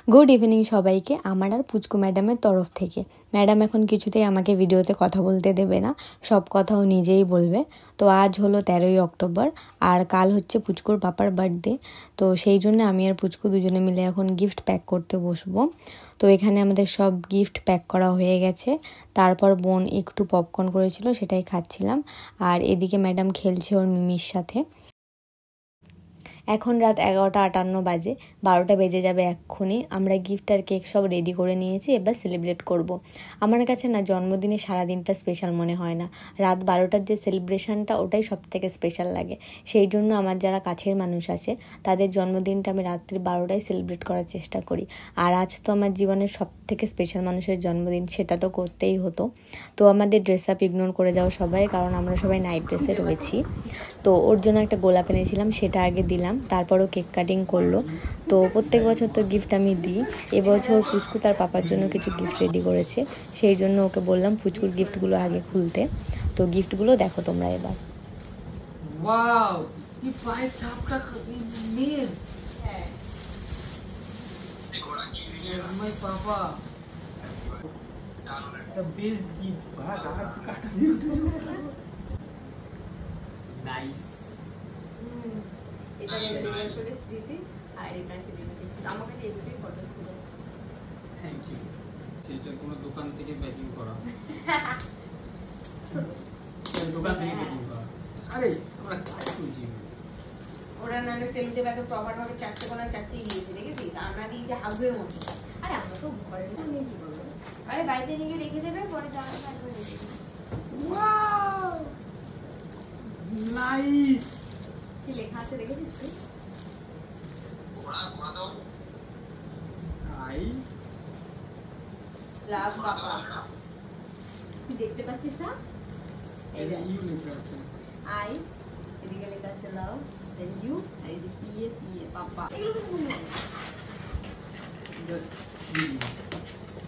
Good evening সবাইকে আমার আর পুচকু ম্যাডামের তরফ থেকে। ম্যাডাম এখন কিছুতেই আমাকে ভিডিওতে কথা বলতে দেবে না, সব কথাও নিজেই বলবে। তো আজ হলো 13ই অক্টোবর আর কাল হচ্ছে পুচকুর পাপার বার্থডে। তো সেই জন্য আমি আর পুচকু দুজনে মিলে এখন গিফট প্যাক করতে বসবো। তো এখানে আমাদের সব গিফট প্যাক করা হয়ে গেছে। তারপর বোন একটু পপকর্ন করেছিল, সেটাই খাচ্ছিলাম। আর এদিকে ম্যাডাম খেলছে ওর মিমির সাথে। এখন রাত 11:58 বাজে, 12টা বেজে যাবে এক্ষুনি। আমরা গিফট আর কেক সব রেডি করে নিয়েছি, এবার সেলিব্রেট করব। আমার কাছে না জন্মদিনে সারাদিনটা স্পেশাল মনে হয় না, রাত 12টার যে সেলিব্রেশনটা ওটাই সব থেকে স্পেশাল লাগে। সেই জন্য আমার যারা কাছের মানুষ আছে তাদের জন্মদিনটা আমি রাত্রি 12টায় সেলিব্রেট করার চেষ্টা করি। আর আজ তো আমার জীবনের সব থেকে স্পেশাল মানুষের জন্মদিন, সেটা তো করতেই হতো। তো আমাদের ড্রেস আপ ইগনোর করে যাও সবাই, কারণ আমরা সবাই নাইট ড্রেসে রয়েছি। তো ওর জন্য একটা গোলাপ এনেছিলাম, সেটা আগে দিলাম, তারপরও কেক কাটিং করলো। তো প্রত্যেক বছর তো গিফট আমি দিই, এবছর পুচকু তার পাপার জন্য কিছু গিফট রেডি করেছে, সেই জন্য ওকে বললাম পুচকুর গিফটগুলো আগে খুলতে। তো গিফটগুলো দেখো তোমরা এবার। ওয়াও, কি পায়ে চাপটা মেয়ে। হ্যাঁ, আমার পাপা the best gift. ভাই গাছ কাটা দিয়ে নাইস। এটা ডেলিভারি করে স্মৃতি আর এটা ডেলিভারি ছিল আমার কাছে। এই ফটো ছিল। Thank you. সেটা কোনো দোকান থেকে প্যাকিং করা, দোকান থেকে প্যাকিং করা। আরে আমরা কাজ করছি, ওরা নালে সেলুটে ব্যাগে প্রপার ভাবে চারটে কোনা চারটেই দিয়েছে, দেখেছি রান্না দিয়েছে হাউসের মধ্যে। আরে আমরা তো ঘরে নিয়ে কি করবো, আরে বাড়িতে নিয়ে রেখে দেবে, পরে জামা কাপড় রেখে দেবে। Wow nice. কি লেখা আছে দেখেছিস তুই? আই লাভ বাবা, তুই দেখতে পাচ্ছিস না? এটা ইউ লেখা আছে। আই এদিকে লেখা আছে লাভ, দেন ইউ, আর এদিকে পিএ পিএ পাপা।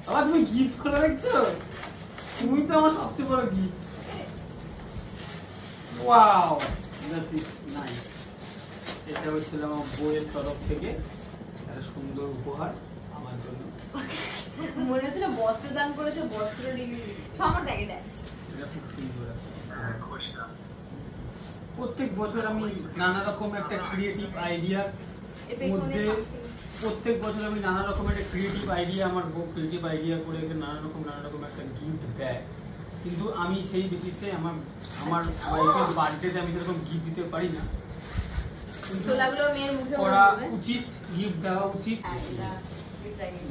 আবার তুমি গিফট খোলা দেখছো, তুমি তো আমার সবচেয়ে বড় gift. Wow that's it, nice. এটা হচ্ছিল আমার বইয়ের তরফ থেকে একটা সুন্দর উপহার আমার জন্য। মনে হচ্ছে না বস্ত্র দান করেছে, বস্ত্র ডিগ্রি সবার দেখে দেয়। এটা খুব সুন্দর আছে। প্রত্যেক বছর আমি নানা রকম একটা ক্রিয়েটিভ আইডিয়ার মধ্যে, প্রত্যেক বছর আমি নানা রকম একটা ক্রিয়েটিভ আইডিয়া, আমার বউ ক্রিয়েটিভ আইডিয়া করে নানা রকম একটা গিফট দেয়। কিন্তু আমি সেই বেসিসে আমার ওয়াইফের বার্থডেতে আমি সেরকম গিফট দিতে পারি না, কিন্তু করা উচিত, গিফট দেওয়া উচিত।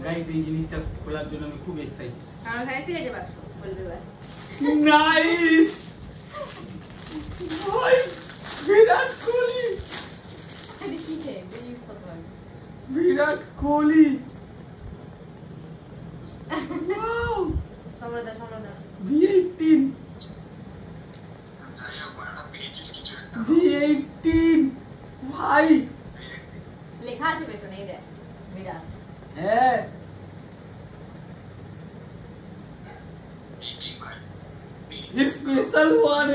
গাইস এই জিনিসটা খোলার জন্য আমি খুব excited. Nice, Virat Kohli, Virat Kohli. Wow V18, V18 ভাই লেখা আছে পেছনে, এই দেখ বিরাট। হ্যাঁ স্পেশাল ওয়ান।